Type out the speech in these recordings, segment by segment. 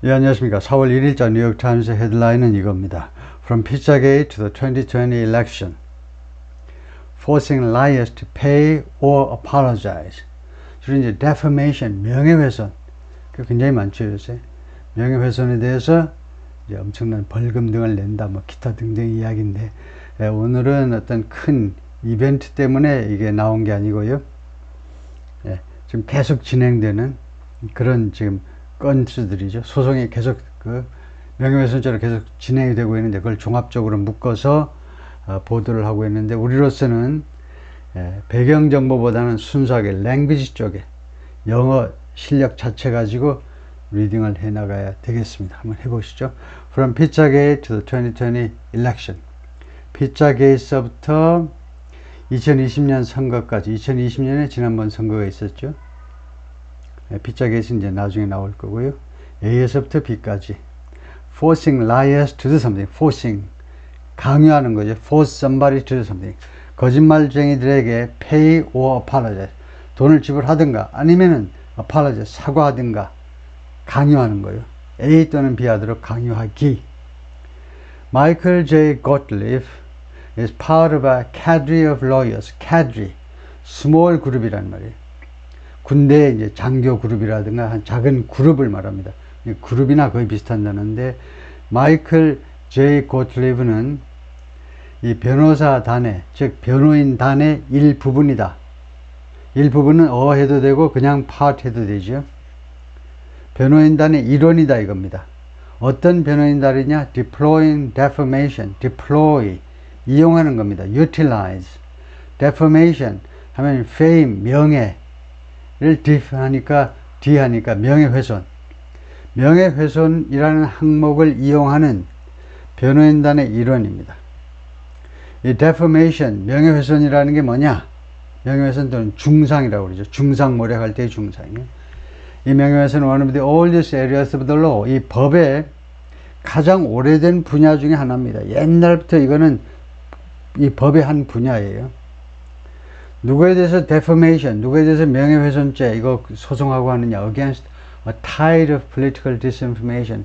예, 안녕하십니까. 4월 1일자 뉴욕타임스의 헤드라인은 이겁니다. From Pizzagate to the 2020 election. Forcing liars to pay or apologize. 주로 이제 defamation, 명예훼손. 그 굉장히 많죠, 요새. 명예훼손에 대해서 이제 엄청난 벌금 등을 낸다, 뭐 기타 등등 이야기인데, 예, 오늘은 어떤 큰 이벤트 때문에 이게 나온 게 아니고요. 예, 지금 계속 진행되는 그런 지금 건수들이죠. 소송이 계속 명예훼손죄로 계속 진행이 되고 있는데 그걸 종합적으로 묶어서 보도를 하고 있는데 우리로서는 배경 정보보다는 순수하게 랭귀지 쪽에 영어 실력 자체 가지고 리딩을 해 나가야 되겠습니다. 한번 해보시죠. From Pizzagate to the 2020 election. 피자게이트서부터 2020년 선거까지. 2020년에 지난번 선거가 있었죠. 피자게이트는 이제 나중에 나올 거고요. A에서부터 B까지. Forcing liars to do something. Forcing. 강요하는 거죠. Force somebody to do something. 거짓말쟁이들에게 pay or apologize. 돈을 지불하든가 아니면은 apologize. 사과하든가 강요하는 거예요. A 또는 B 하도록 강요하기. Michael J. Gottlieb is part of a cadre of lawyers. cadre. small 그룹이란 말이에요. 군대 이제 장교 그룹이라든가 한 작은 그룹을 말합니다. 그룹이나 거의 비슷한 단어인데 마이클 J. 고틀리브는 이 변호사단의 즉 변호인단의 일부분이다. 일부분은 해도 되고 그냥 part 해도 되죠. 변호인단의 일원이다 이겁니다. 어떤 변호인단이냐? deploying defamation. deploy 이용하는 겁니다. utilize. defamation 하면 fame 명예 를 하니까 명예훼손. 명예훼손이라는 항목을 이용하는 변호인단의 일원입니다. 이 defamation, 명예훼손이라는 게 뭐냐? 명예훼손 또는 중상이라고 그러죠. 중상모략할 때의 중상이요. 이 명예훼손은 one of the oldest areas of the law. 이 법의 가장 오래된 분야 중에 하나입니다. 옛날부터 이거는 이 법의 한 분야예요. 누구에 대해서 defamation, 누구에 대해서 명예훼손죄 이거 소송하고 하느냐? against a tide of political disinformation.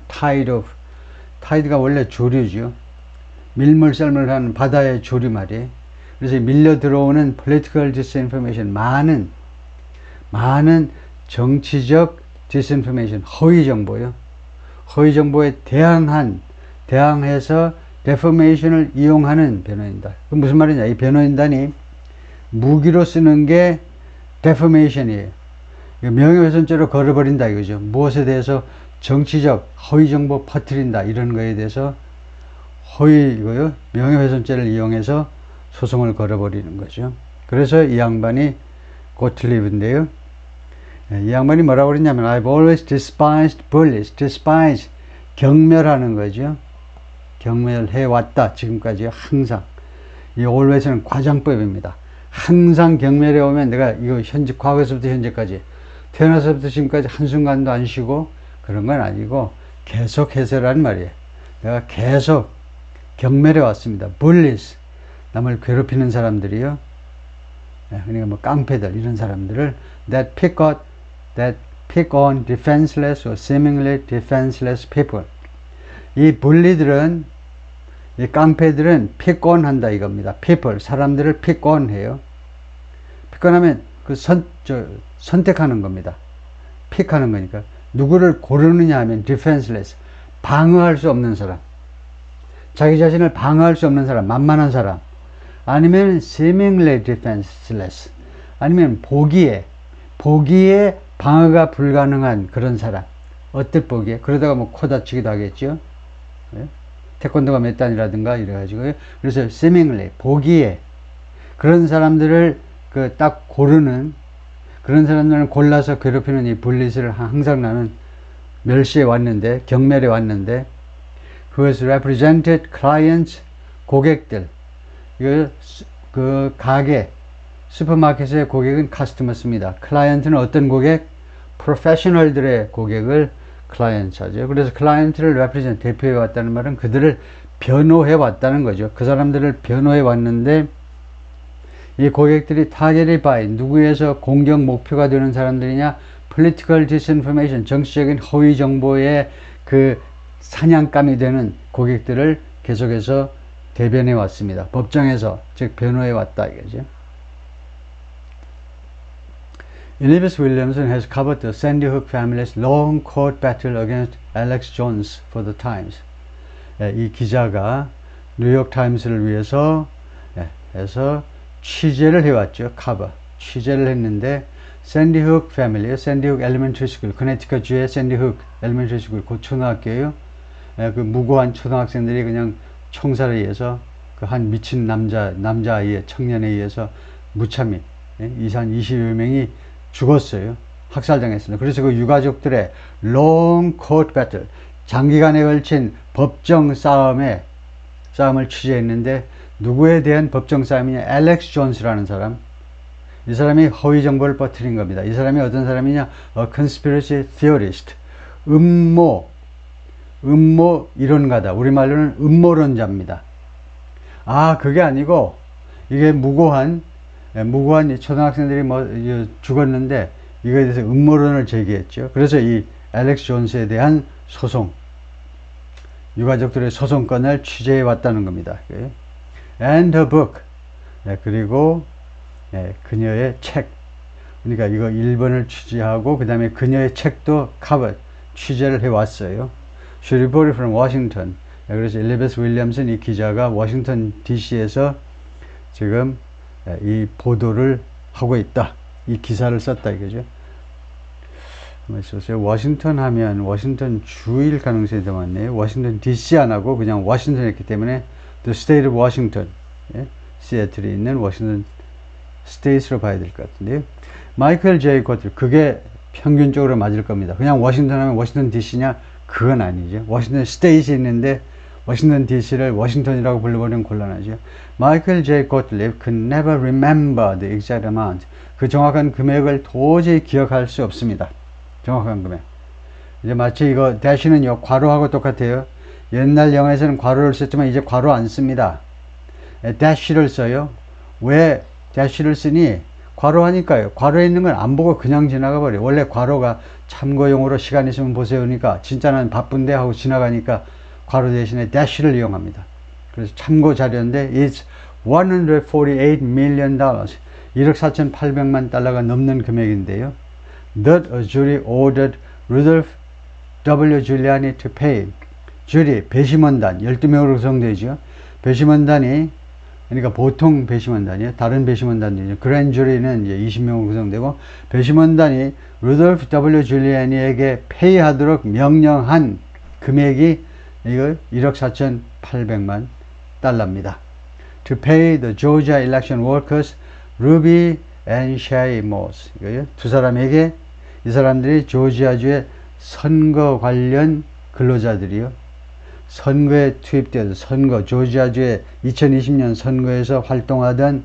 tide가 원래 조류죠. 밀물썰물 하는 바다의 조류 말이에요. 그래서 밀려 들어오는 political disinformation, 많은 정치적 disinformation, 허위 정보요. 허위 정보에 대항해서 defamation을 이용하는 변호인단. 그 무슨 말이냐? 이 변호인단이 무기로 쓰는 게 defamation이에요. 명예훼손죄로 걸어버린다 이거죠. 무엇에 대해서 정치적 허위 정보 퍼뜨린다 이런 거에 대해서 허위고요. 명예훼손죄를 이용해서 소송을 걸어버리는 거죠. 그래서 이 양반이 고틀리브인데요. 이 양반이 뭐라고 그랬냐면 I've always despised bullies. despise 경멸하는 거죠. 경멸해왔다 지금까지 항상. 이 always는 과장법입니다. 항상 경멸해 오면 내가 이거 과거에서부터 현재까지 태어나서부터 지금까지 한순간도 안 쉬고 그런 건 아니고 계속 해서란 말이에요. 내가 계속 경멸해 왔습니다. bullies 남을 괴롭히는 사람들이요. 그러니까 뭐 깡패들 이런 사람들을 that pick on defenseless or seemingly defenseless people. 이 bully들은 이 깡패들은 pick on 한다 이겁니다. people, 사람들을 pick on 해요. pick on 하면 선택하는 겁니다. pick 하는 거니까. 누구를 고르느냐 하면 defenseless, 방어할 수 없는 사람. 자기 자신을 방어할 수 없는 사람, 만만한 사람. 아니면 seemingly defenseless, 아니면 보기에 방어가 불가능한 그런 사람. 어뜻 보기에. 그러다가 뭐 코 다치기도 하겠죠. 네? 태권도가 몇 단이라든가 이래가지고요. 그래서 seemingly 보기에 그런 사람들을 딱 고르는 그런 사람들을 골라서 괴롭히는 이 bullies를 항상 나는 멸시해 왔는데 경멸해 왔는데 그것을 represented clients 고객들 그 가게 슈퍼마켓의 고객은 customers입니다. 클라이언트는 어떤 고객? 프로페셔널들의 고객을 클라이언트 하죠. 그래서 클라이언트를 represent, 대표해 왔다는 말은 그들을 변호해 왔다는 거죠. 그 사람들을 변호해 왔는데 이 고객들이 targeted by 누구에서 공격 목표가 되는 사람들이냐? political disinformation, 정치적인 허위 정보의 그 사냥감이 되는 고객들을 계속해서 대변해 왔습니다. 법정에서, 즉 변호해 왔다 이거죠. Elizabeth Williamson has covered the Sandy Hook family's long court battle against Alex Jones for the Times. 이 기자가 뉴욕 타임스를 위해서 해서 취재를 해왔죠. 취재를 했는데 샌디 훅 패밀리, 샌디 훅 엘리멘터리 스쿨, 커네티컷주의 샌디 훅 엘리멘터리 스쿨, 그 초등학교예요. 그 무고한 초등학생들이 그냥 총살에 의해서 그 한 미친 남자아이의 청년에 의해서 무참히 한 20여 명이 죽었어요. 학살당했습니다. 그래서 그 유가족들의 long court battle, 장기간에 걸친 법정 싸움을 취재했는데 누구에 대한 법정 싸움이냐? 알렉스 존스라는 사람. 이 사람이 허위 정보를 퍼뜨린 겁니다. 이 사람이 어떤 사람이냐? A conspiracy theorist. 음모 이론가다. 우리말로는 음모론자입니다. 그게 아니고 이게 무고한 초등학생들이 죽었는데 이거에 대해서 음모론을 제기했죠. 그래서 이 알렉스 존스에 대한 소송, 유가족들의 소송권을 취재해 왔다는 겁니다. And her book. 그리고 그녀의 책. 그러니까 이거 1번을 취재하고 그 다음에 그녀의 책도 취재를 해왔어요. She reported from Washington. 그래서 엘리베스 윌리엄슨 이 기자가 워싱턴 DC에서 지금 이 보도를 하고 있다. 이 기사를 썼다 이거죠. 워싱턴 하면 워싱턴 주일 가능성이 더 많네요. 워싱턴 DC 안 하고 그냥 워싱턴 했기 때문에 The State of Washington, 시애틀에 있는 워싱턴 스테이트로 봐야 될 것 같은데요. 마이클 제이 코틀, 그게 평균적으로 맞을 겁니다. 그냥 워싱턴 하면 워싱턴 DC냐? 그건 아니죠. 워싱턴 스테이트에 있는데 워싱턴 DC를 워싱턴이라고 불러버리면 곤란하죠. 마이클 제이 코틀 could never remember the exact amount. 그 정확한 금액을 도저히 기억할 수 없습니다. 정확한 금액. 이제 마치 이거 대시는요 괄호하고 똑같아요. 옛날 영어에서는 괄호를 썼지만 이제 괄호 안 씁니다. 대시를 써요. 왜 대시를 쓰니? 괄호하니까요. 괄호에 있는 건 안 보고 그냥 지나가 버려요. 원래 괄호가 참고용으로 시간 있으면 보세요니까 진짜는 바쁜데 하고 지나가니까 괄호 대신에 대시를 이용합니다. 그래서 참고 자료인데 it's 148 million dollars. 1억 4,800만 달러가 넘는 금액인데요. That a jury ordered Rudolph W. Giuliani to pay. 주리, 배심원단, 12명으로 구성되죠. 배심원단이, 그러니까 보통 배심원단이에요. 다른 배심원단이죠. 그랜 주리는 이제 20명으로 구성되고, 배심원단이 루돌프 W. 줄리아니에게 페이하도록 명령한 금액이 이거 1억 4,800만 달러입니다. To pay the Georgia election workers, Ruby and Shay Moss. 이거요. 두 사람에게, 이 사람들이 조지아주의 선거 관련 근로자들이요. 선거에 투입되어서 조지아주의 2020년 선거에서 활동하던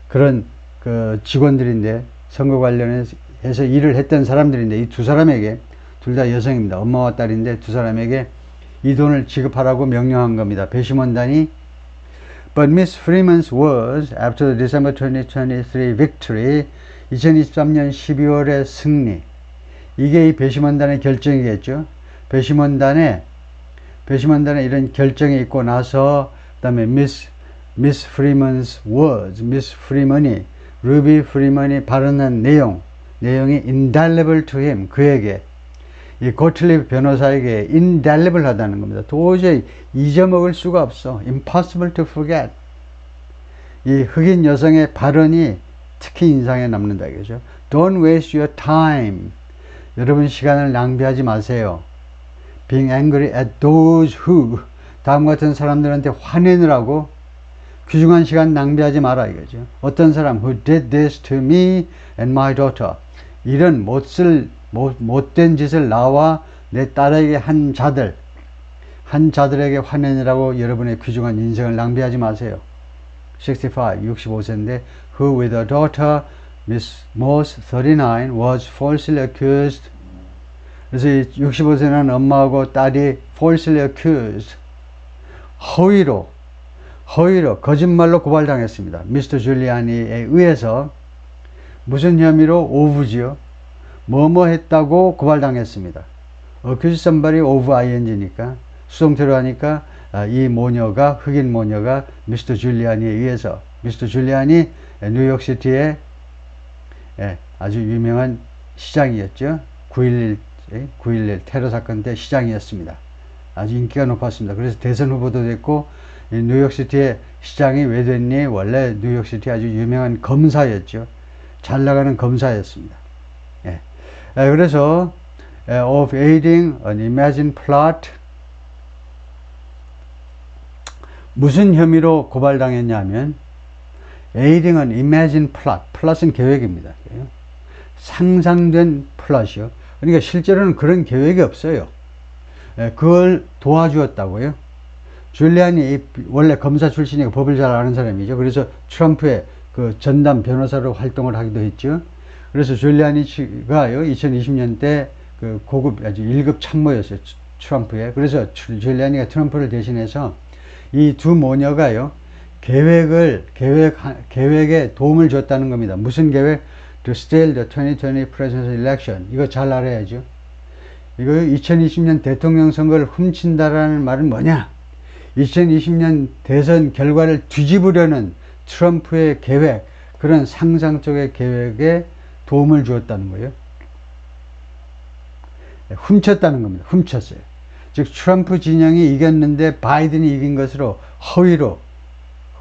그런 그 직원들인데, 선거 관련해서 일을 했던 사람들인데, 이 두 사람에게, 둘 다 여성입니다. 엄마와 딸인데 두 사람에게 이 돈을 지급하라고 명령한 겁니다. 배심원단이. But Miss Freeman's was, after the December 2023 victory, 2023년 12월의 승리. 이게 이 배심원단의 결정이겠죠. 배심원단에 이런 결정이 있고 나서, 그 다음에 Miss Freeman's words, Miss Freeman이, Ruby Freeman이 발언한 내용이 indelible to him, 그에게, 이 고틀립 변호사에게 indelible 하다는 겁니다. 도저히 잊어먹을 수가 없어. impossible to forget. 이 흑인 여성의 발언이 특히 인상에 남는다 이거죠. Don't waste your time. 여러분 시간을 낭비하지 마세요. Being angry at those who, 다음 같은 사람들한테 화내느라고 귀중한 시간 낭비하지 마라 이거죠. 어떤 사람 who did this to me and my daughter, 이런 못된 짓을 나와 내 딸에게 한 자들에게 화내느라고 여러분의 귀중한 인생을 낭비하지 마세요. 65세인데 who with a daughter, Miss Moss 39, was falsely accused. 그래서 65세는 엄마하고 딸이 falsely accused, 허위로 거짓말로 고발당했습니다. 미스터 줄리아니에 의해서 무슨 혐의로? 오부지요. 뭐뭐 했다고 고발당했습니다. accuse somebody of ing니까 수동태로 하니까 이 모녀가 흑인 모녀가 미스터 줄리안에 의해서 미스터 줄리안이 뉴욕시티의 아주 유명한 시장이었죠. 9.11 테러 사건 때 시장이었습니다. 아주 인기가 높았습니다. 그래서 대선 후보도 됐고 이 뉴욕시티의 시장이 왜 됐니? 원래 뉴욕시티 아주 유명한 검사였죠. 잘 나가는 검사였습니다. 그래서 of aiding an imagined plot 무슨 혐의로 고발당했냐면 aiding an imagined plot 플롯은 계획입니다. 상상된 플롯이요. 그러니까 실제로는 그런 계획이 없어요. 그걸 도와주었다고요. 줄리안이 원래 검사 출신이고 법을 잘 아는 사람이죠. 그래서 트럼프의 그 전담 변호사로 활동을 하기도 했죠. 그래서 줄리안이가요 2020년 때 그 고급 아주 1급 참모였어요. 트럼프에. 그래서 줄리안이가 트럼프를 대신해서 이 두 모녀가요 계획에 도움을 줬다는 겁니다. 무슨 계획? To steal the 2020 presidential election. 이거 잘 알아야죠. 이거 2020년 대통령 선거를 훔친다라는 말은 뭐냐? 2020년 대선 결과를 뒤집으려는 트럼프의 계획, 그런 상상 속의 계획에 도움을 주었다는 거예요. 훔쳤다는 겁니다. 훔쳤어요. 즉 트럼프 진영이 이겼는데 바이든이 이긴 것으로 허위로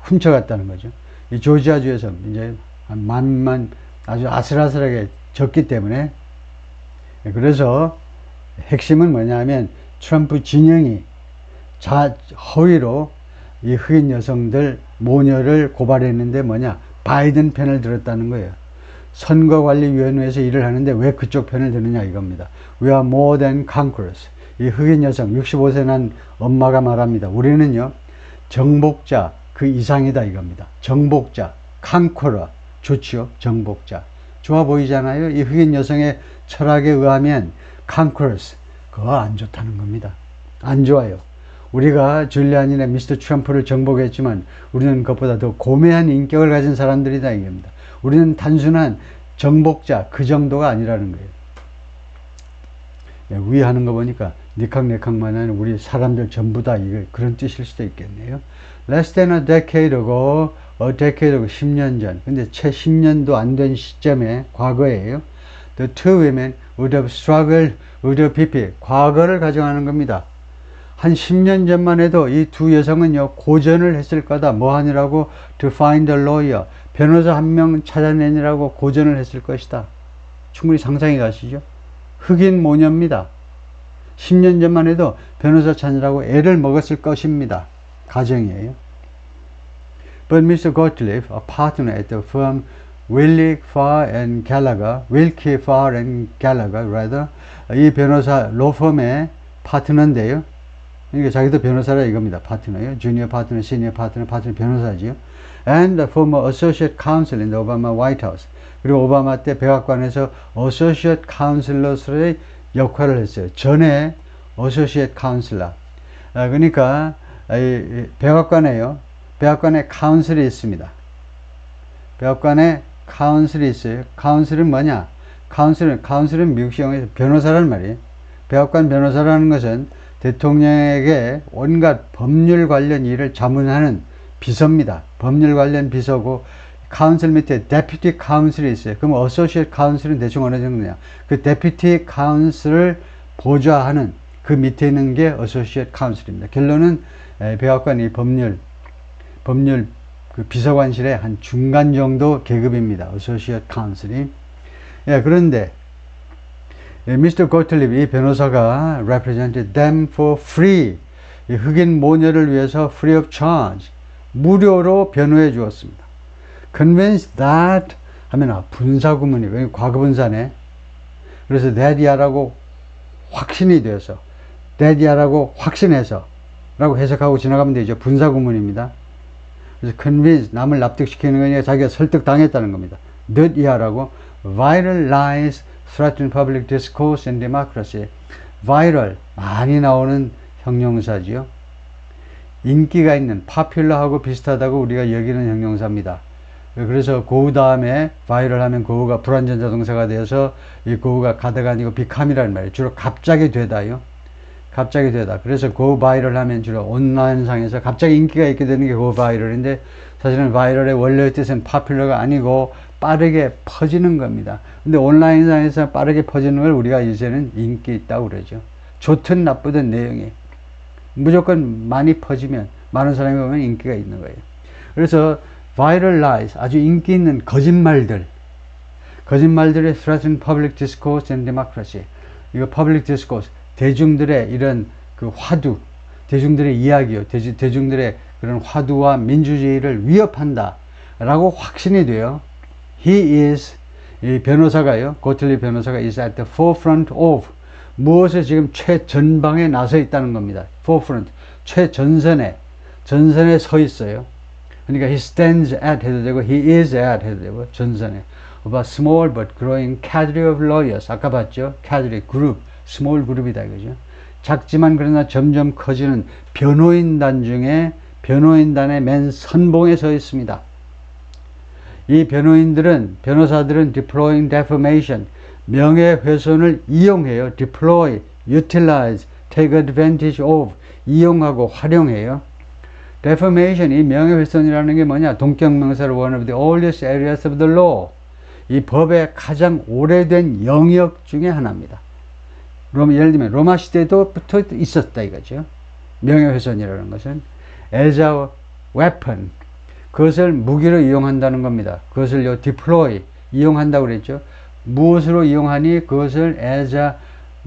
훔쳐갔다는 거죠. 이 조지아주에서 이제 만만 아주 아슬아슬하게 졌기 때문에. 그래서 핵심은 뭐냐면 트럼프 진영이 허위로 이 흑인 여성들 모녀를 고발했는데 뭐냐? 바이든 편을 들었다는 거예요. 선거관리위원회에서 일을 하는데 왜 그쪽 편을 드느냐 이겁니다. We are more than conquerors. 이 흑인 여성 65세 난 엄마가 말합니다. 우리는요 정복자 그 이상이다 이겁니다. 정복자, conqueror 좋지요. 정복자 좋아 보이잖아요. 이 흑인 여성의 철학에 의하면 conquerors 그거 안 좋다는 겁니다. 안 좋아요. 우리가 줄리안이나 미스터 트럼프를 정복했지만 우리는 그것보다 더 고매한 인격을 가진 사람들이다 이겁니다. 우리는 단순한 정복자 그 정도가 아니라는 거예요. 위 하는 거 보니까 니캉네캉만한 우리 사람들 전부 다 이거 그런 뜻일 수도 있겠네요. Less than a decade ago, 10년 전. 근데 채 10년도 안 된 시점에 과거예요. The two women would have struggled with the PP. 과거를 가정하는 겁니다. 한 10년 전만 해도 이 두 여성은요 고전을 했을 거다. 뭐 하느라고? To find a lawyer. 변호사 한 명 찾아내느라고 고전을 했을 것이다. 충분히 상상이 가시죠? 흑인 모녀입니다. 10년 전만 해도 변호사 찾느라고 애를 먹었을 것입니다. 가정이에요. But Mr. Gottlieb, a partner at the firm Wilkie Farr and Gallagher, 이 변호사 로펌의 파트너인데요. 그러니까 자기도 변호사라 이겁니다. 파트너요. 주니어 파트너, 시니어 파트너, 변호사지요. And the former associate counsel in the Obama White House. 그리고 오바마 때 백악관에서 associate counselor의 역할을 했어요. 전에 associate counselor. 그러니까 백악관에요. 백악관에 카운슬이 있습니다. 백악관에 카운슬이 있어요. 카운슬은 뭐냐? 카운슬은 미국식 영어에서 변호사라는 말이에요. 백악관 변호사라는 것은 대통령에게 온갖 법률 관련 일을 자문하는 비서입니다. 법률 관련 비서고 카운슬 밑에 데피티 카운슬이 있어요. 그럼 어소시에이트 카운슬은 대충 어느 정도냐? 그 데피티 카운슬을 보좌하는 그 밑에 있는 게 어소시에이트 카운슬입니다. 결론은 백악관이 법률 그 비서관실의 한 중간 정도 계급입니다. 어소시에이트 카운슬이. 그런데 미스터 고틀립 이 변호사가 represented them for free. 이 흑인 모녀를 위해서 free of charge. 무료로 변호해 주었습니다. convinced that 하면 분사구문이 왜 과거분사네. 그래서 that이야라고 확신이 되어서 that이야라고 확신해서 라고 해석하고 지나가면 되죠. 분사구문입니다. 그래서 convince 남을 납득시키는 거니까 자기가 설득당했다는 겁니다. that이야라고 viral lies threaten public discourse and democracy. viral 많이 나오는 형용사지요. 인기가 있는 popular하고 비슷하다고 우리가 여기는 형용사입니다. 그래서 고우 다음에 바이럴하면 고우가 불완전자 동사가 되어서 이 고우가 가다가 아니고 becom이라는 말이에요. 주로 갑자기 되다요. 갑자기 되다. 그래서 고 바이럴하면 주로 온라인상에서 갑자기 인기가 있게 되는 게 고 바이럴인데 사실은 바이럴의 원래의 뜻은 파퓰러가 아니고 빠르게 퍼지는 겁니다. 근데 온라인상에서 빠르게 퍼지는 걸 우리가 이제는 인기 있다고 그러죠. 좋든 나쁘든 내용이 무조건 많이 퍼지면 많은 사람이 보면 인기가 있는 거예요. 그래서 viral lies, 아주 인기 있는 거짓말들의 threaten public discourse and democracy. 이거 public discourse, 대중들의 이런 그 화두, 대중들의 이야기요, 대중들의 그런 화두와 민주주의를 위협한다 라고 확신이 돼요. He is, 이 변호사가요, 고틀리 변호사가 is at the forefront of, 무엇에 지금 최전방에 나서 있다는 겁니다. forefront, 최전선에 서 있어요. 그러니까 he stands at 해도 되고 he is at 해도 되고 전선에 of a small but growing cadre of lawyers. 아까 봤죠? cadre, 그룹, small 그룹이다 이거죠. 작지만 그러나 점점 커지는 변호인단 중에 변호인단의 맨 선봉에 서 있습니다. 이 변호사들은 deploying defamation, 명예훼손을 이용해요. deploy, utilize, take advantage of, 이용하고 활용해요. defamation, 이 명예훼손이라는 게 뭐냐? 동격명사로 one of the oldest areas of the law. 이 법의 가장 오래된 영역 중에 하나입니다. 예를 들면 로마 시대부터 있었다 이거죠. 명예훼손이라는 것은 as a weapon, 그것을 무기로 이용한다는 겁니다. 그것을 deploy, 이용한다고 그랬죠. 무엇으로 이용하니? 그것을 as a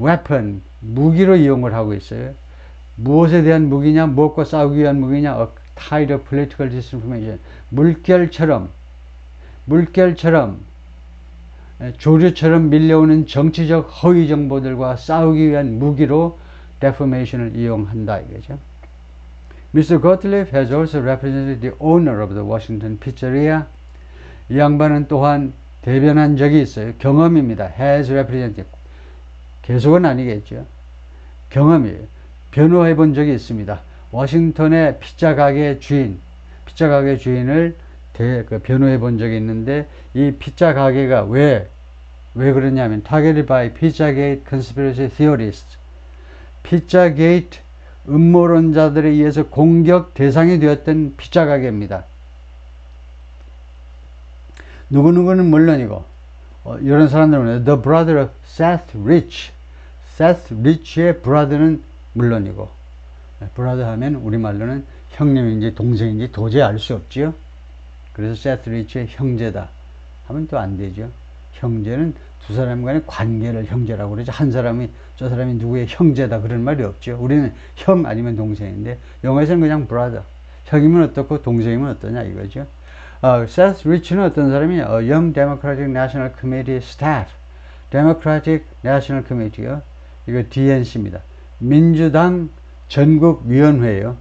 weapon, 무기로 이용을 하고 있어요. 무엇에 대한 무기냐? 무엇과 싸우기 위한 무기냐? A tide of political disinformation. 물결처럼 조류처럼 밀려오는 정치적 허위 정보들과 싸우기 위한 무기로 defamation을 이용한다 이거죠. Mr. Gottlieb has also represented the owner of the Washington Pizzeria. 이 양반은 또한 대변한 적이 있어요. 경험입니다. has represented. 계속은 아니겠죠. 경험이에요. 변호해 본 적이 있습니다. 워싱턴의 피자 가게 주인을 변호해 본 적이 있는데 이 피자 가게가 왜 그러냐면 targeted by Pizzagate conspiracy theorists. 피자게이트 음모론자들에 의해서 공격 대상이 되었던 피자 가게입니다. 누구누구는 물론이고 이런 사람들은 the brother of Seth Rich. Seth Rich의 brother는 물론이고 brother 하면 우리말로는 형님인지 동생인지 도저히 알 수 없지요. 그래서 Seth Rich의 형제다 하면 또 안 되죠. 형제는 두 사람 간의 관계를 형제라고 그러죠. 한 사람이 저 사람이 누구의 형제다 그런 말이 없죠. 우리는 형 아니면 동생인데 영어에서는 그냥 brother. 형이면 어떻고 동생이면 어떠냐 이거죠. Seth Rich는 어떤 사람이냐? Young Democratic National Committee staff. Democratic National Committee요. 이거 DNC입니다. 민주당 전국위원회예요.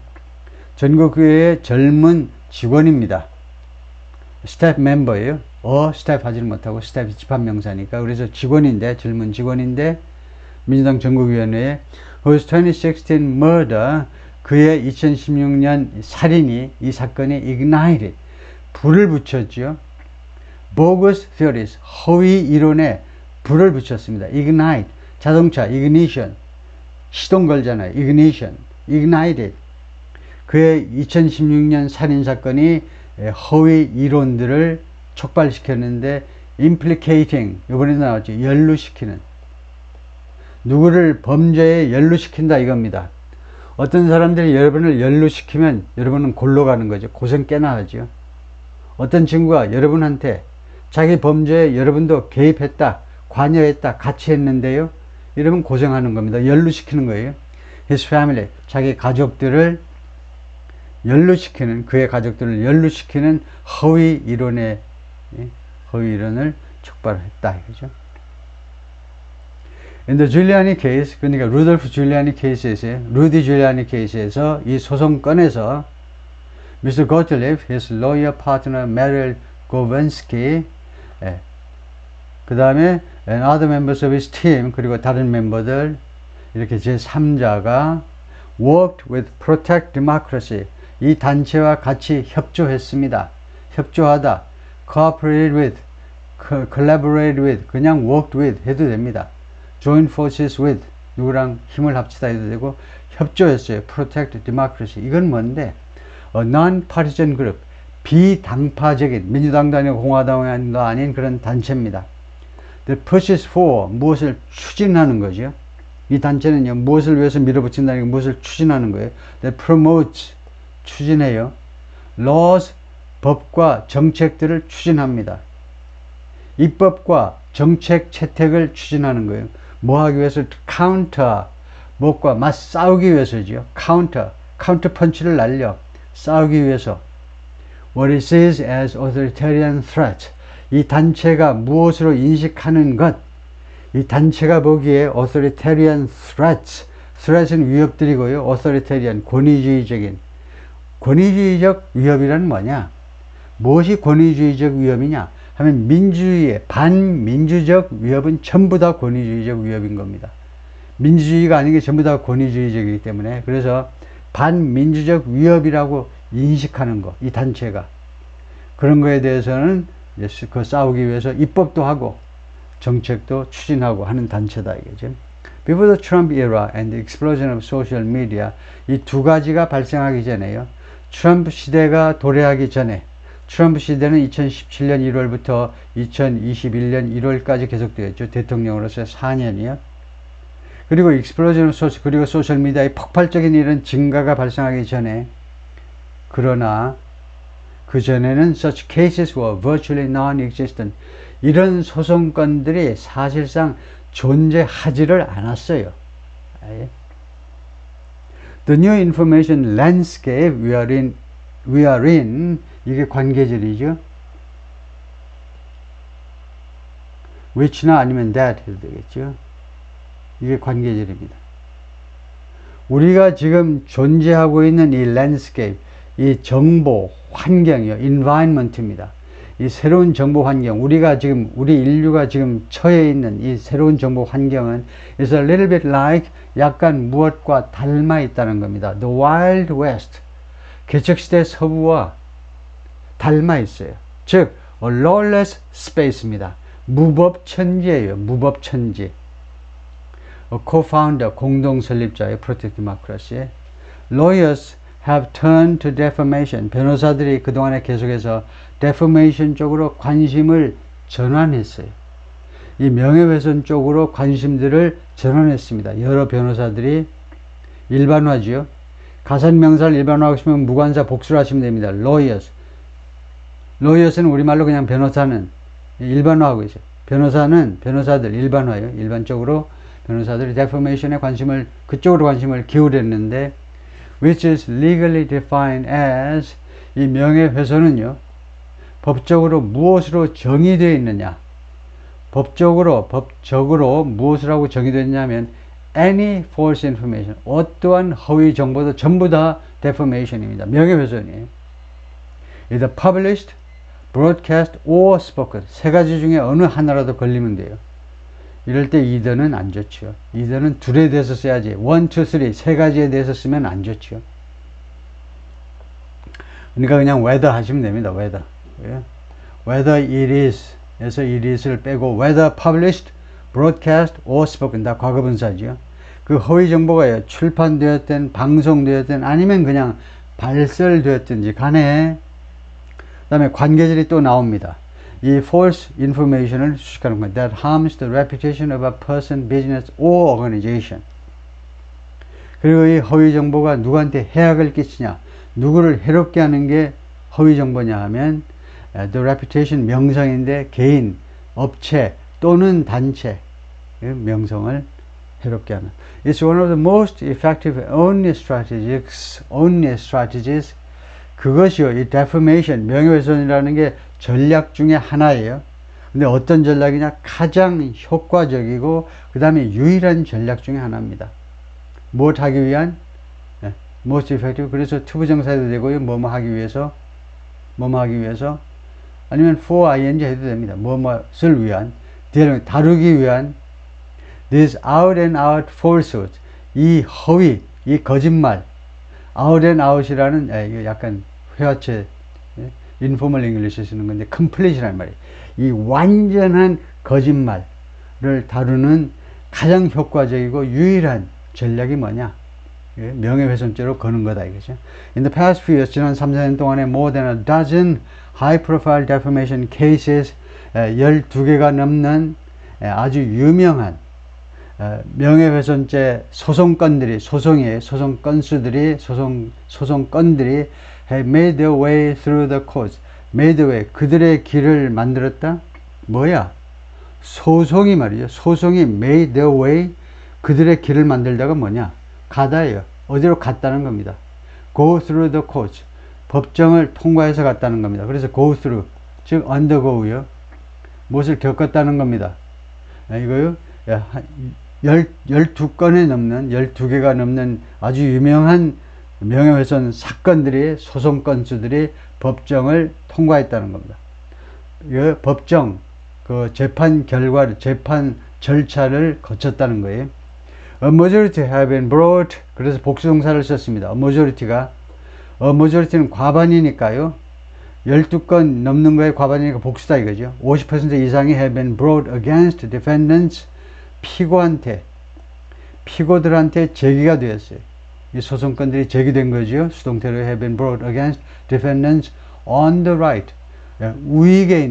전국위원회의 젊은 직원입니다. 스텝 멤버예요. 스텝 하지는 못하고 스텝이 집합명사니까. 그래서 직원인데, 젊은 직원인데, 민주당 전국위원회에 whose 2016 murder, 그의 2016년 살인이, 이 사건이 ignited, 불을 붙였죠. bogus theories, 허위 이론에 불을 붙였습니다. ignite, 자동차, ignition, 시동 걸잖아요. ignition, ignited. 그의 2016년 살인사건이 허위 이론들을 촉발시켰는데 implicating, 이번에도 나왔죠. 연루시키는. 누구를 범죄에 연루시킨다 이겁니다. 어떤 사람들이 여러분을 연루시키면 여러분은 골로 가는 거죠. 고생 꽤나 하죠. 어떤 친구가 여러분한테 자기 범죄에 여러분도 개입했다, 관여했다, 같이 했는데요. 이러면 고생하는 겁니다. 연루시키는 거예요. His family, 자기 가족들을 연루시키는, 그의 가족들을 연루시키는 허위 이론을 촉발했다 이거죠. In the Giuliani case, 그러니까 루돌프 줄리아니 케이스에서, 루디 줄리아니 케이스에서 이 소송건에서 Mr. Gottlieb, his lawyer partner Meryl Gowinski, 그 다음에 and other members of his team, 그리고 다른 멤버들, 이렇게 제3자가 worked with Protect Democracy, 이 단체와 같이 협조했습니다. 협조하다, cooperated with, collaborated with, 그냥 worked with 해도 됩니다. join forces with, 누구랑 힘을 합치다 해도 되고, 협조했어요. protect democracy. 이건 뭔데? non-partisan group, 비당파적인, 민주당도 아니고 공화당도 아닌 그런 단체입니다. that pushes for, 무엇을 추진하는 거죠. 이 단체는요, 무엇을 위해서 밀어붙인다는 게 무엇을 추진하는 거예요. that promotes, 추진해요. laws, 법과 정책들을 추진합니다. 입법과 정책 채택을 추진하는 거예요. 뭐 하기 위해서? counter, 무엇과 맞싸우기 위해서죠. counter 펀치를 날려 싸우기 위해서. what it sees as authoritarian threat, 이 단체가 무엇으로 인식하는 것, 이 단체가 보기에 authoritarian threat은 위협들이고요. authoritarian, 권위주의적 위협이란 뭐냐? 무엇이 권위주의적 위협이냐 하면 민주주의의 반민주적 위협은 전부 다 권위주의적 위협인 겁니다. 민주주의가 아닌 게 전부 다 권위주의적이기 때문에, 그래서 반민주적 위협이라고 인식하는 거, 이 단체가. 그런 거에 대해서는 그 싸우기 위해서 입법도 하고 정책도 추진하고 하는 단체다 이거죠. Before the Trump era and the explosion of social media, 이 두 가지가 발생하기 전에요. 트럼프 시대가 도래하기 전에, 트럼프 시대는 2017년 1월부터 2021년 1월까지 계속되었죠. 대통령으로서 4년이요. 그리고 explosion of social, 그리고 소셜미디어의 폭발적인 이런 증가가 발생하기 전에, 그러나 그 전에는 such cases were virtually non-existent. 이런 소송건들이 사실상 존재하지를 않았어요. The new information landscape we are in, 이게 관계절이죠. which나 아니면 that 해도 되겠죠. 이게 관계절입니다. 우리가 지금 존재하고 있는 이 landscape, 이 정보 환경이요, environment입니다. 이 새로운 정보 환경, 우리 인류가 지금 처해 있는 이 새로운 정보 환경은 is a little bit like, 약간 무엇과 닮아 있다는 겁니다. The Wild West, 개척시대 서부와 닮아 있어요. 즉, a lawless space입니다. 무법천지예요. 무법천지. A co-founder, 공동 설립자의 Protect Democracy. Lawyers have turned to defamation. 변호사들이 그동안에 계속해서 defamation 쪽으로 관심을 전환했어요. 이 명예훼손 쪽으로 관심들을 전환했습니다. 여러 변호사들이 일반화지요. 가산명사를 일반화하고 싶으면 무관사 복수를 하시면 됩니다. lawyers. lawyers는 우리말로 그냥 변호사는 일반화하고 있어요. 변호사들 일반화예요. 일반적으로 변호사들이 defamation에 그쪽으로 관심을 기울였는데, which is legally defined as, 이 명예훼손은요, 법적으로 무엇으로 정의되어 있느냐? 법적으로 무엇이라고 정의되어 있냐면 any false information, 어떠한 허위 정보도 전부 다 defamation입니다. 명예훼손이에요. either published, broadcast or spoken. 세 가지 중에 어느 하나라도 걸리면 돼요. 이럴 때 either는 안 좋죠. either는 둘에 대해서 써야지. 1, 2, 3 세 가지에 대해서 쓰면 안 좋죠. 그러니까 그냥 whether 하시면 됩니다. whether. whether it is 에서 it is를 빼고 whether published, broadcast or spoken, 다 과거분사죠. 그 허위 정보가 출판되었든 방송되었든 아니면 그냥 발설되었든지 간에, 그 다음에 관계절이 또 나옵니다. 이 false information을 수식하는 거예요. That harms the reputation of a person, business or organization. 그리고 이 허위 정보가 누구한테 해악을 끼치냐, 누구를 해롭게 하는 게 허위 정보냐 하면 the reputation, 명성인데 개인, 업체 또는 단체 명성을 해롭게 하는. It's one of the most effective only strategies. 그것이요, 이 defamation, 명예훼손이라는 게 전략 중에 하나예요. 근데 어떤 전략이냐? 가장 효과적이고 그 다음에 유일한 전략 중에 하나입니다. 무엇 하기 위한? most effective. 그래서 투부정사해도 되고요. 뭐뭐 하기 위해서 아니면 for ing 해도 됩니다. 뭐뭐을 위한, 다루기 위한. This out and out falsehood, 이 허위, 이 거짓말, out and out이라는, 이거 약간 회화체 인포멀 잉글리시에 쓰는 건데 complete이란 말이에요. 이 완전한 거짓말을 다루는 가장 효과적이고 유일한 전략이 뭐냐? 예, 명예훼손죄로 거는 거다 이거죠. In the past few years, 지난 3, 4년 동안에 more than a dozen high-profile defamation cases, 12개가 넘는 아주 유명한 명예훼손죄 소송건들이, 소송 건수들이, 소송건들이 have made their way through the courts. made way, 그들의 길을 만들었다? 뭐야? 소송이 말이죠. 소송이 made their way, 그들의 길을 만들다가 뭐냐? 가다예요. 어디로 갔다는 겁니다. go through the courts. 법정을 통과해서 갔다는 겁니다. 그래서 go through, 즉 undergo요. 무엇을 겪었다는 겁니다. 이거요. 12건에 넘는, 12개가 넘는 아주 유명한 명예훼손 사건들이, 소송 건수들이 법정을 통과했다는 겁니다. 이 법정, 그 재판 결과를, 재판 절차를 거쳤다는 거예요. A majority have been brought. 그래서 복수동사를 썼습니다. A majority가, a majority는 과반이니까요. 12건 넘는 거에 과반이니까 복수다 이거죠. 50% 이상이 have been brought against defendants. 피고들한테 제기가 되었어요. 이 소송건들이 제기된 거죠. 수동태로 have been brought against defendants on the right. 우익에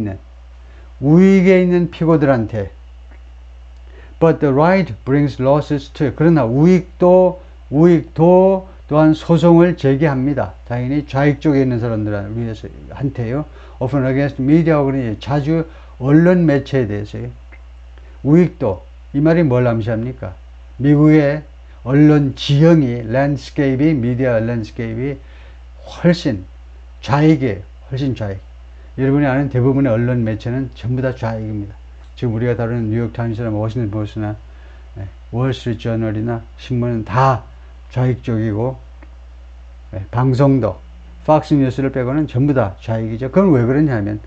있는 피고들한테. But the right brings losses too. 그러나 우익도 또한 소송을 제기합니다. 당연히 좌익 쪽에 있는 사람들을 위해서 한테요. Often against media, 그러니 자주 언론 매체에 대해서요. 우익도, 이 말이 뭘 암시합니까? 미국의 언론 지형이, 랜드스케이프이, 미디어 랜드스케이프이 훨씬 좌익이에요. 훨씬 좌익. 여러분이 아는 대부분의 언론 매체는 전부 다 좌익입니다. 지금 우리가 다루는 뉴욕타임스나 워싱턴 포스트나 월스트리트 저널이나 신문은 다 좌익 쪽이고, 방송도 팍스 뉴스를 빼고는 전부 다 좌익이죠. 그건 왜 그러냐면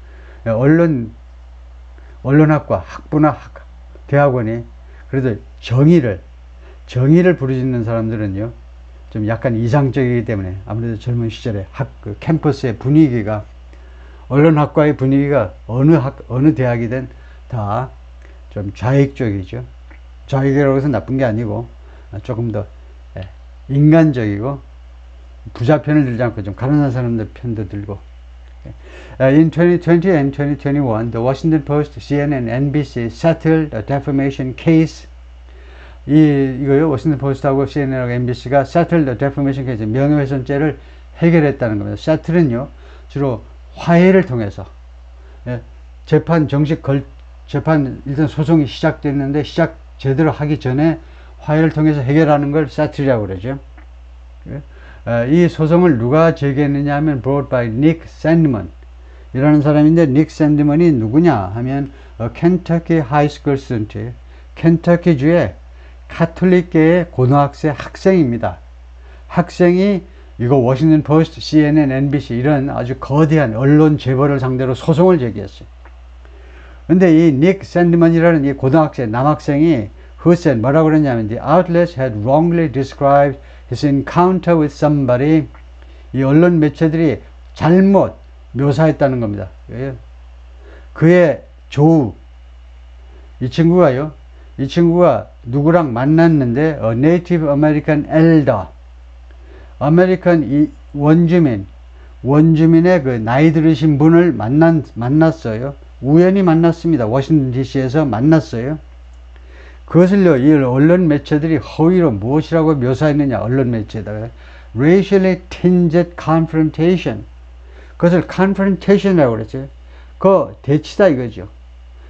언론학과 학부나 대학원이 그래도 정의를 부르짖는 사람들은요 좀 약간 이상적이기 때문에 아무래도 젊은 시절에 그 캠퍼스의 분위기가, 언론학과의 분위기가 어느 대학이든 다 좀 좌익 쪽이죠. 좌익이라고 해서 나쁜 게 아니고 조금 더 인간적이고 부자 편을 들지 않고 좀 가난한 사람들 편도 들고. In 2020 and 2021, the Washington Post, CNN, NBC settled a defamation case. 이거요, 워싱턴 포스트하고 CNN하고 NBC가 settled a defamation case, 명예훼손죄를 해결했다는 겁니다. settle은요, 주로 화해를 통해서, 재판, 일단 소송이 시작됐는데, 제대로 하기 전에 화해를 통해서 해결하는 걸 settle이라고 그러죠. 이 소송을 누가 제기했느냐 하면 brought by Nick Sandman 이라는 사람인데, 닉 샌드먼이 누구냐 하면 켄터키 하이스쿨 스튜던트, 켄터키주의 카톨릭계의 고등학생 학생입니다. 학생이 이거 워싱턴 포스트, CNN, NBC 이런 아주 거대한 언론 재벌을 상대로 소송을 제기했어요. 근데 이 닉 샌드먼이라는 이 고등학생, 남학생이 뭐라고 그랬냐면 the outlets had wrongly described his encounter with somebody. 이 언론 매체들이 잘못 묘사했다는 겁니다. 그의 조우, 이 친구가 누구랑 만났는데 Native American elder, 아메리칸 원주민의 그 나이 들으신 분을 만났어요. 우연히 만났습니다. 워싱턴 DC에서 만났어요. 그것을요, 이 언론 매체들이 허위로 무엇이라고 묘사했느냐, 언론 매체에다가 racially tinged confrontation. 그것을 confrontation이라고 그랬죠. 그 대치다 이거죠.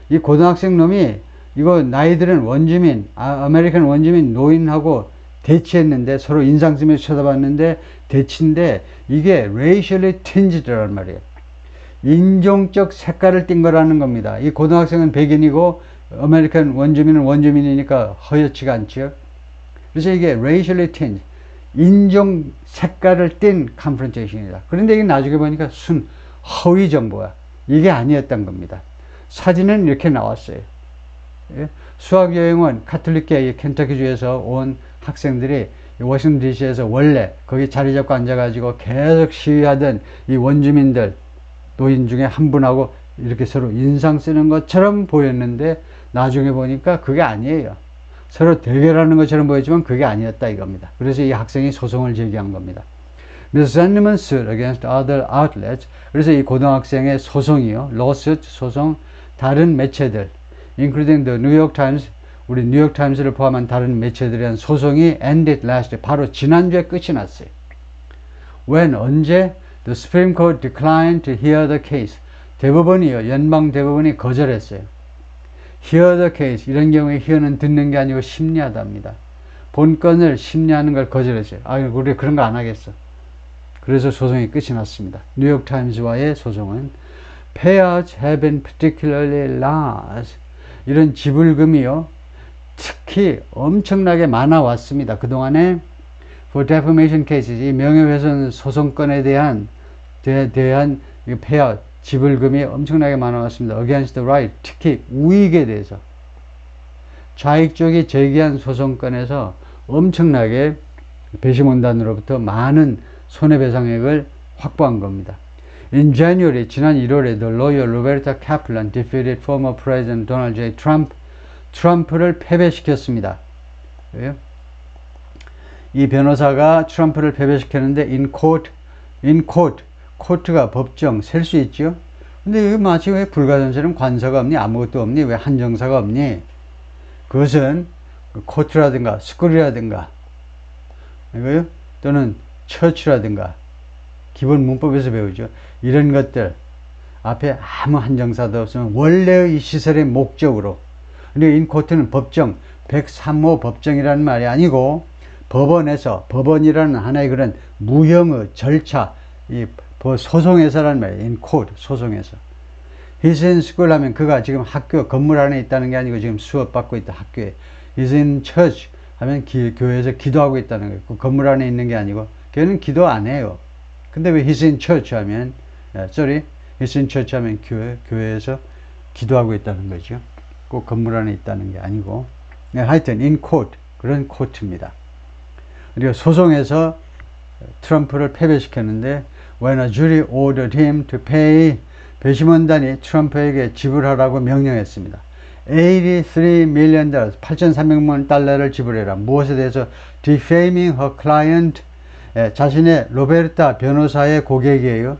이 고등학생 놈이 이거 나이들은 원주민, 아메리칸 원주민 노인하고 대치했는데, 서로 인상 쓰면서 쳐다봤는데 대치인데, 이게 racially tinged라는 말이에요. 인종적 색깔을 띈 거라는 겁니다. 이 고등학생은 백인이고 아메리칸 원주민은 원주민이니까 허옇지가 않죠. 그래서 이게 racially tinged, 인종 색깔을 띤 confrontation이다. 그런데 이게 나중에 보니까 허위 정보야. 이게 아니었던 겁니다. 사진은 이렇게 나왔어요. 수학여행원 카톨릭계 켄터키주에서 온 학생들이 워싱턴 DC에서 원래 거기 자리 잡고 앉아가지고 계속 시위하던 이 원주민들, 노인 중에 한 분하고 이렇게 서로 인상 쓰는 것처럼 보였는데 나중에 보니까 그게 아니에요. 서로 대결하는 것처럼 보였지만 그게 아니었다 이겁니다. 그래서 이 학생이 소송을 제기한 겁니다. Misalignment suit against other outlets. 그래서 이 고등학생의 소송이요, lawsuit 소송, 다른 매체들, including the New York Times, 우리 뉴욕 타임스를 포함한 다른 매체들에 대한 소송이 ended last, 바로 지난주에 끝이 났어요. When, 언제? The Supreme Court declined to hear the case. 대법원이요, 연방 대법원이 거절했어요. Hear the case, 이런 경우에 hear는 듣는 게 아니고 심리하답니다. 본건을 심리하는 걸 거절했어요. 우리 그런 거 안 하겠어. 그래서 소송이 끝이 났습니다. 뉴욕 타임즈와의 소송은 payouts have been particularly large. 이런 지불금이요, 특히 엄청나게 많아 왔습니다. 그동안에 for defamation cases, 이 명예훼손 소송건에 대한 payout, 지불금이 엄청나게 많아 왔습니다. against the right, 특히 우익에 대해서 좌익 쪽이 제기한 소송건에서 엄청나게 배심원단으로부터 많은 손해배상액을 확보한 겁니다. In January, 지난 1월에 the lawyer Roberta Kaplan defeated former President Donald J. Trump, 트럼프를 패배시켰습니다. 왜요? 이 변호사가 트럼프를 패배시켰는데 in court, 코트가 법정, 셀 수 있죠? 근데 여기 마치 왜 불가전처럼 관서가 없니? 아무것도 없니? 왜 한정사가 없니? 그것은 코트라든가 스쿨이라든가 이거요? 또는 처치라든가 기본 문법에서 배우죠. 이런 것들 앞에 아무 한정사도 없으면 원래의 이 시설의 목적으로, 근데 인코트는 법정, 103호 법정이라는 말이 아니고 법원에서, 법원이라는 하나의 그런 무형의 절차, 이 소송에서라는 말이에요. 인코트, 소송에서. He's in school 하면 그가 지금 학교 건물 안에 있다는 게 아니고 지금 수업 받고 있다, 학교에. He's in church 하면 교회에서 기도하고 있다는 거예요. 그 건물 안에 있는 게 아니고, 걔는 기도 안 해요. 근데 왜 He's in church 하면, He's in church 하면 교회에서 기도하고 있다는 거죠. 꼭 건물 안에 있다는 게 아니고, 하여튼 in court, 그런 코트입니다. 그리고 소송에서 트럼프를 패배시켰는데 when a jury ordered him to pay, 배심원단이 트럼프에게 지불하라고 명령했습니다. $83 million, 8,300만 달러를 지불해라. 무엇에 대해서? defaming her client, 자신의 로베르타 변호사의 고객이에요.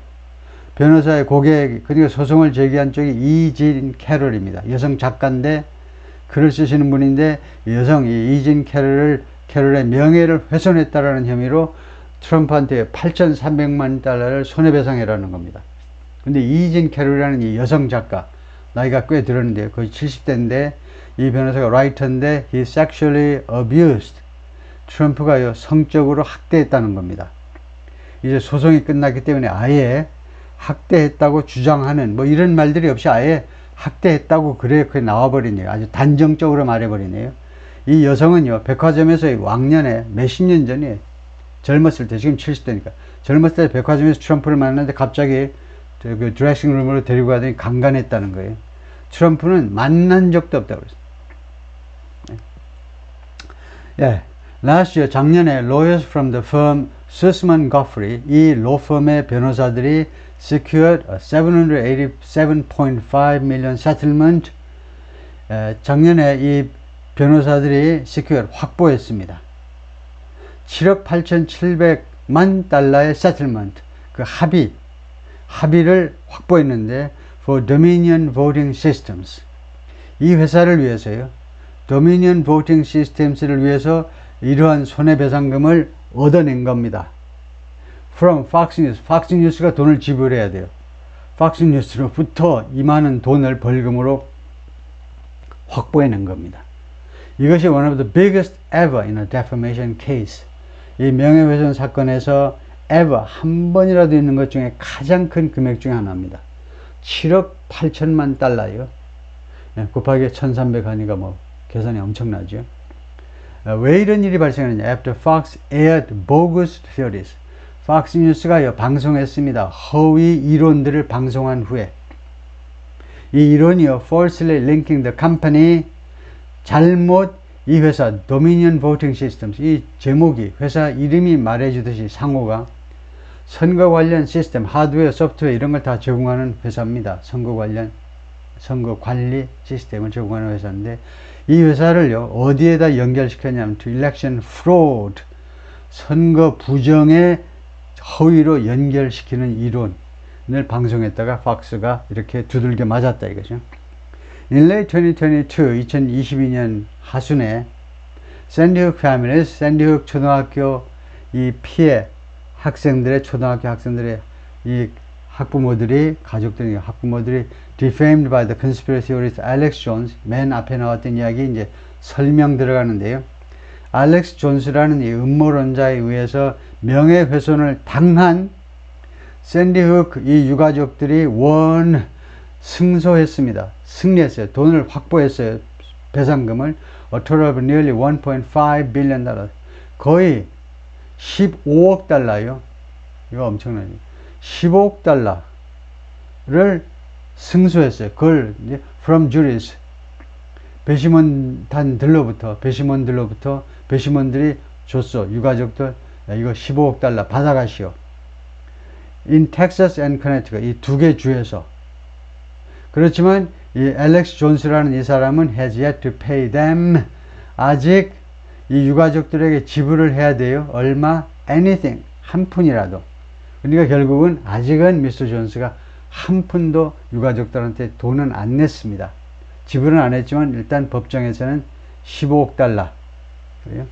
변호사의 고객, 그리고 소송을 제기한 쪽이 이진 캐럴입니다. 여성 작가인데 글을 쓰시는 분인데 여성 이진 캐럴의 명예를 훼손했다라는 혐의로 트럼프한테 8,300만 달러를 손해배상해라는 겁니다. 근데 이진 캐럴이라는 이 여성 작가, 나이가 꽤 들었는데 거의 70대인데 이 변호사가 라이터인데 he sexually abused, 트럼프가요 성적으로 학대했다는 겁니다. 이제 소송이 끝났기 때문에 아예 학대했다고 주장하는 뭐 이런 말들이 없이 아예 학대했다고 그래 나와버리네요. 아주 단정적으로 말해버리네요. 이 여성은요 백화점에서 왕년에 몇십 년 전에 젊었을 때, 지금 70대니까 젊었을 때 백화점에서 트럼프를 만났는데 갑자기 그 드레싱룸으로 데리고 가더니 강간했다는 거예요. 트럼프는 만난 적도 없다고 그랬어요. 예. Last year, 작년에 lawyers from the firm Sussman Godfrey, 이 로펌의 변호사들이 secured a $787.5 million settlement. 작년에 이 변호사들이 secure, 확보했습니다. 7억 8,700만 달러의 settlement, 그 합의를 확보했는데 for Dominion Voting Systems. 이 회사를 위해서요. Dominion Voting Systems를 위해서 이러한 손해배상금을 얻어낸 겁니다. From Fox News. Fox News가 돈을 지불해야 돼요. Fox News로부터 이 많은 돈을 벌금으로 확보해낸 겁니다. 이것이 one of the biggest ever in a defamation case. 이 명예훼손 사건에서 ever 한 번이라도 있는 것 중에 가장 큰 금액 중에 하나입니다. 7억 8천만 달러요. 곱하기 1300 하니까 뭐 계산이 엄청나죠. 왜 이런 일이 발생했느냐? After Fox aired bogus theories. Fox News가 방송했습니다. 허위 이론들을 방송한 후에 이 이론이요, falsely linking the company, 잘못 이 회사 Dominion Voting Systems, 이 제목이 회사 이름이 말해주듯이 상호가 선거 관련 시스템, 하드웨어, 소프트웨어 이런 걸 다 제공하는 회사입니다. 선거 관리 시스템을 제공하는 회사인데, 이 회사를요, 어디에다 연결시켰냐면, to election fraud, 선거 부정의 허위로 연결시키는 이론을 방송했다가 팍스가 이렇게 두들겨 맞았다 이거죠. In late 2022, 2022년 하순에 샌디훅 families, 샌디훅 초등학교 이 피해 학생들의, 초등학교 학생들의 이 학부모들이 defamed by the conspiracy theorist Alex Jones, 맨 앞에 나왔던 이야기 이제 설명 들어가는데요. 알렉스 존스라는 이 음모론자에 의해서 명예훼손을 당한 샌디훅 이 유가족들이 승소했습니다. 승리했어요. 돈을 확보했어요. 배상금을 a total of nearly 1.5 billion dollars, 거의 15억 달러요. 이거 엄청나죠. 15억 달러를 승소했어요. 그걸 이제 from juries, 배심원들로부터 배심원들이 줬어. 유가족들, 야, 이거 15억 달러 받아가시오. In Texas and Connecticut, 이 두 개 주에서. 그렇지만 이 알렉스 존스라는 이 사람은 has yet to pay them, 아직 이 유가족들에게 지불을 해야 돼요. 얼마? anything, 한 푼이라도. 그러니까 결국은 아직은 미스터 존스가 한 푼도 유가족들한테 돈은 안 냈습니다. 지불은 안 했지만 일단 법정에서는 15억 달러, 그래요?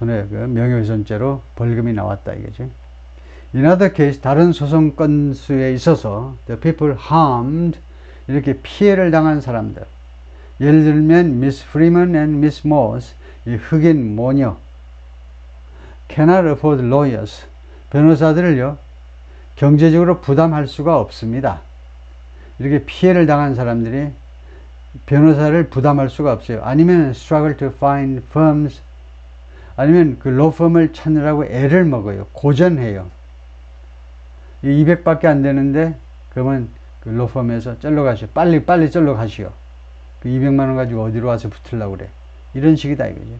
명예훼손죄로 벌금이 나왔다 이거죠. In other case, 다른 소송 건수에 있어서 the people harmed, 이렇게 피해를 당한 사람들, 예를 들면 Miss Freeman and Miss Morse, 이 흑인 모녀, cannot afford lawyers, 변호사들을요 경제적으로 부담할 수가 없습니다. 이렇게 피해를 당한 사람들이 변호사를 부담할 수가 없어요. 아니면 struggle to find firms, 아니면 그 로펌을 찾느라고 애를 먹어요. 고전해요. 200밖에 안 되는데 그러면 그 로펌에서 쩔러 가시오. 빨리 쩔러 가시오. 그 200만 원 가지고 어디로 와서 붙으려고 그래. 이런 식이다 이거죠.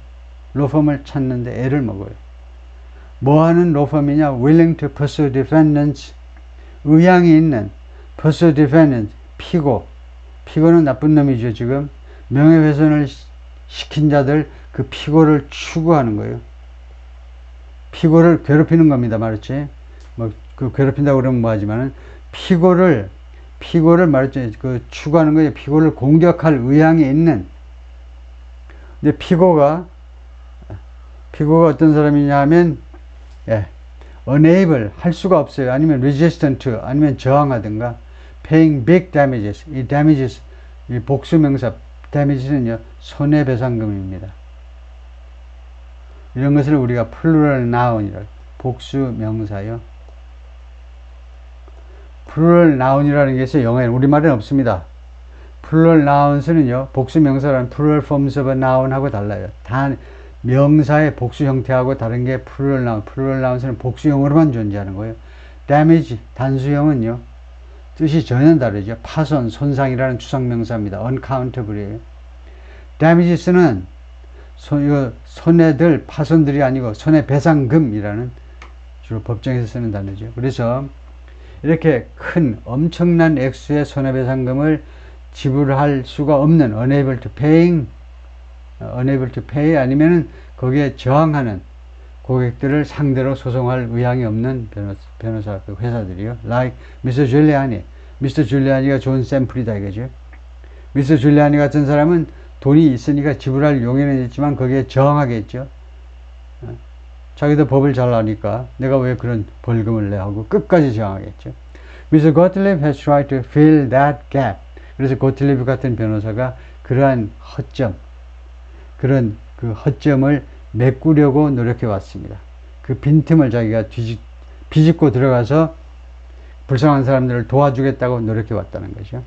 로펌을 찾는데 애를 먹어요. 뭐 하는 로펌이냐? willing to pursue defendants, 의향이 있는 pursue defendants, 피고는 나쁜 놈이죠. 지금 명예훼손을 시킨 자들, 그 피고를 추구하는 거예요. 피고를 괴롭히는 겁니다. 말했지. 뭐 그 괴롭힌다고 그러면 뭐하지만은 피고를 말했지. 그 추구하는 거예요. 피고를 공격할 의향이 있는. 근데 피고가 어떤 사람이냐 하면, 예, unable, 할 수가 없어요. 아니면 resistant, 아니면 저항하든가. paying big damages, 이 damages, 이 복수명사 damages는요 손해배상금입니다. 이런 것을 우리가 plural noun이라, 복수명사요. plural noun이라는 게 있어요. 영어에는, 우리말에는 없습니다. plural nouns는요 복수명사라는 plural forms of a noun하고 달라요. 명사의 복수 형태하고 다른 게 plural noun. plural nouns는 복수형으로만 존재하는 거예요. damage, 단수형은요 뜻이 전혀 다르죠. 파손, 손상이라는 추상명사입니다. uncountable이에요. damages는 손해들, 파손들이 아니고 손해배상금이라는 주로 법정에서 쓰는 단어죠. 그래서 이렇게 큰 엄청난 액수의 손해배상금을 지불할 수가 없는 unable to pay, 아니면은 거기에 저항하는 고객들을 상대로 소송할 의향이 없는 변호사 그 회사들이요. like Mr. Giuliani. Mr. Giuliani가 좋은 샘플이다 이거죠. Mr. Giuliani 같은 사람은 돈이 있으니까 지불할 용의는 있지만 거기에 저항하겠죠. 자기도 법을 잘 아니까 내가 왜 그런 벌금을 내 하고 끝까지 저항하겠죠. Mr. Gottlieb has tried to fill that gap. 그래서 고틀리브 같은 변호사가 그러한 그런 그 허점을 메꾸려고 노력해 왔습니다. 그 빈틈을 자기가 비집고 들어가서 불쌍한 사람들을 도와주겠다고 노력해 왔다는 거죠.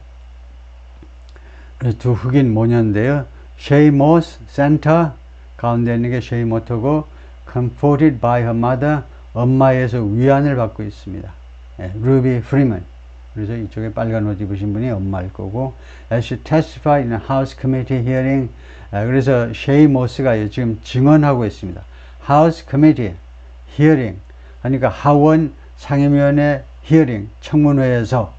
그래서 두 흑인 모녀인데요. 쉐이 모스 센터 가운데 있는 게 쉐이 모터고, comforted by her mother, 엄마에서 위안을 받고 있습니다. 루비 프리먼. 그래서 이쪽에 빨간 옷 입으신 분이 엄마일 거고, as she testified in a House Committee hearing, 그래서 쉐이 모스가 지금 증언하고 있습니다. House Committee hearing, 그러니까 하원 상임위원회 히어링 청문회에서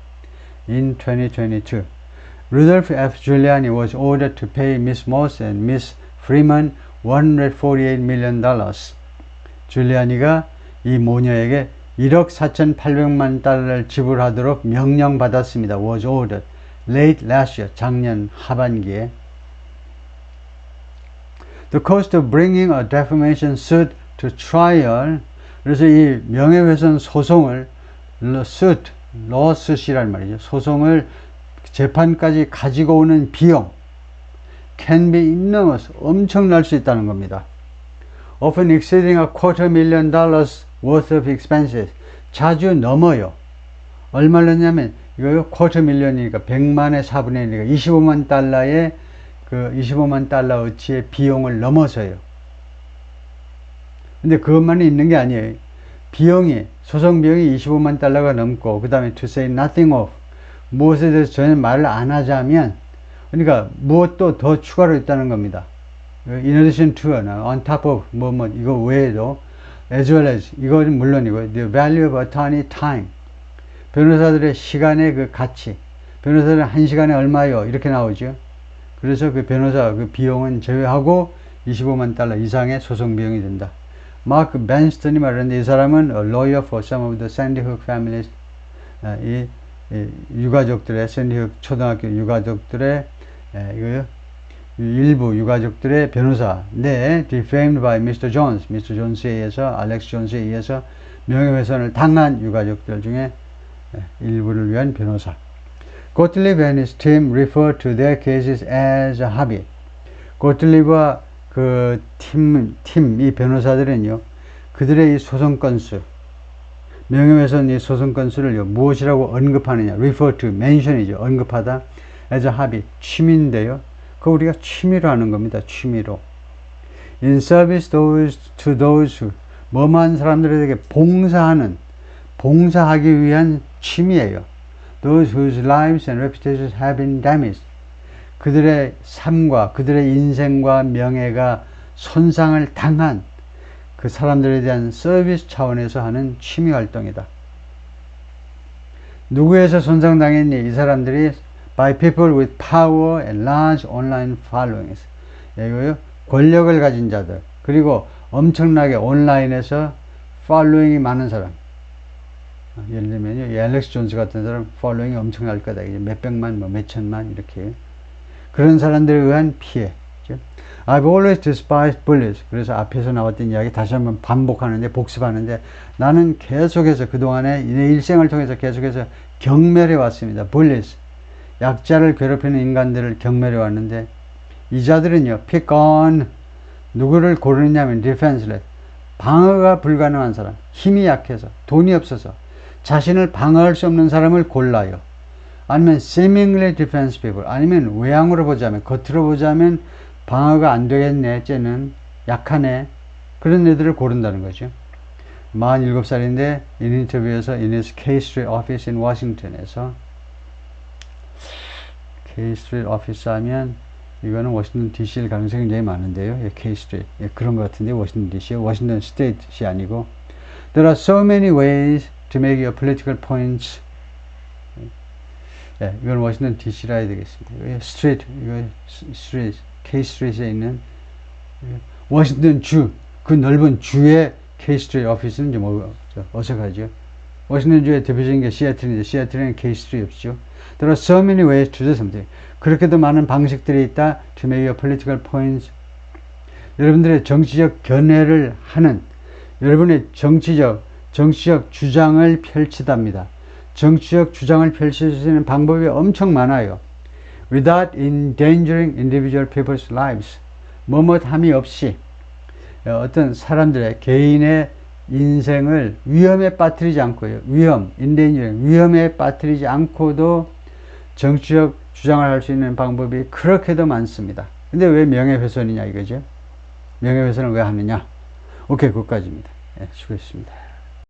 in 2022 Rudolph F. Giuliani was ordered to pay Miss Moss and Miss Freeman $148 million. 줄리아니가 이 모녀에게 1억 4,800만 달러를 지불하도록 명령받았습니다. was ordered late last year, 작년 하반기에. The cost of bringing a defamation suit to trial. 그래서 이 명예훼손 소송을 lawsuit이란 말이죠. 소송을 재판까지 가지고 오는 비용 can be enormous, 엄청날 수 있다는 겁니다. Often exceeding $250,000 worth of expenses. 자주 넘어요. 얼마를 넣냐면 이거요, $250,000이니까 100만의 4분의 1이니까 25만 달러의 그 25만 달러 어치의 비용을 넘어서요. 근데 그것만이 있는 게 아니에요. 비용이, 소송 비용이 25만 달러가 넘고, 그 다음에 to say nothing of, 무엇에 대해서 전혀 말을 안 하자면, 그러니까 무엇도 더 추가로 있다는 겁니다. In addition to, on top of, 이거 외에도, as well as, 이건 물론이고, the value of attorney time. 변호사들의 시간의 그 가치. 변호사들은 1시간에 얼마요? 이렇게 나오죠. 그래서 그 변호사 그 비용은 제외하고 25만 달러 이상의 소송 비용이 된다. 마크 벤스턴이 말하는데 이 사람은 a lawyer for some of the Sandy Hook families. 이 유가족들의, 샌디 훅 초등학교 유가족들의, 이거요. 일부 유가족들의 변호사인데, defamed by Mr. Jones, Mr. Jones에 의해서, 알렉스 존스에 의해서 명예훼손을 당한 유가족들 중에 일부를 위한 변호사. Gottlieb and his team refer to their cases as a hobby. 고틀리브와 그 이 변호사들은요, 그들의 이 소송 건수, 명예훼손 이 소송 건수를 무엇이라고 언급하느냐, refer to, mention이죠. 언급하다, as a hobby, 취미인데요. 그거 우리가 취미로 하는 겁니다. 취미로. In service to those who, 뭐만 사람들에게 봉사하기 위한 취미예요. Those whose lives and reputations have been damaged. 그들의 삶과 그들의 인생과 명예가 손상을 당한 그 사람들에 대한 서비스 차원에서 하는 취미 활동이다. 누구에서 손상당했니? 이 사람들이 by people with power and large online followings. 이거요, 권력을 가진 자들, 그리고 엄청나게 온라인에서 팔로잉이 많은 사람. 예를 들면요, 알렉스 존스 같은 사람 팔로잉이 엄청날 거다. 몇백만, 몇천만 이렇게. 그런 사람들에 의한 피해. I've always despised bullies. 그래서 앞에서 나왔던 이야기 다시 한번 반복하는데, 복습하는데, 나는 계속해서 그동안에 내 일생을 통해서 계속해서 경멸해 왔습니다. bullies. 약자를 괴롭히는 인간들을 경멸해 왔는데, 이 자들은요, pick on. 누구를 고르느냐면 defenseless. 방어가 불가능한 사람. 힘이 약해서, 돈이 없어서, 자신을 방어할 수 없는 사람을 골라요. 아니면 seemingly defensive people, 아니면 외양으로 보자면, 겉으로 보자면 방어가 안 되겠네, 쟤는 약하네, 그런 애들을 고른다는 거죠. 47살인데 인 인터뷰에서 in his K Street office in Washington에서, K Street office 하면 이거는 워싱턴 DC일 가능성이 굉장히 많은데요. 예, K Street, 예, 그런 것 같은데 워싱턴 DC, 워싱턴 스테이트이 아니고, there are so many ways to make your political points. 예, 이건 워싱턴 DC라 해야 되겠습니다. 스트리트, 이거 스트리트, K 스트리트에 있는 워싱턴 주, 그 넓은 주의 K 스트리트 오피스는 좀 어색하죠. 워싱턴 주의 대표적인 게 시애틀인데, 시애틀에는 K 스트리트 없죠. There are so many ways to do something. 그렇게도 많은 방식들이 있다. To make your political points. 여러분들의 정치적 견해를 하는, 여러분의 정치적 주장을 펼치답니다. 정치적 주장을 펼칠 수 있는 방법이 엄청 많아요. Without endangering individual people's lives. 뭐뭇함이 없이 어떤 사람들의 개인의 인생을 위험에 빠뜨리지 않고요. endangering, 위험에 빠뜨리지 않고도 정치적 주장을 할 수 있는 방법이 그렇게도 많습니다. 근데 왜 명예훼손이냐 이거죠. 명예훼손을 왜 하느냐. 오케이, 그것까지입니다. 네, 수고했습니다.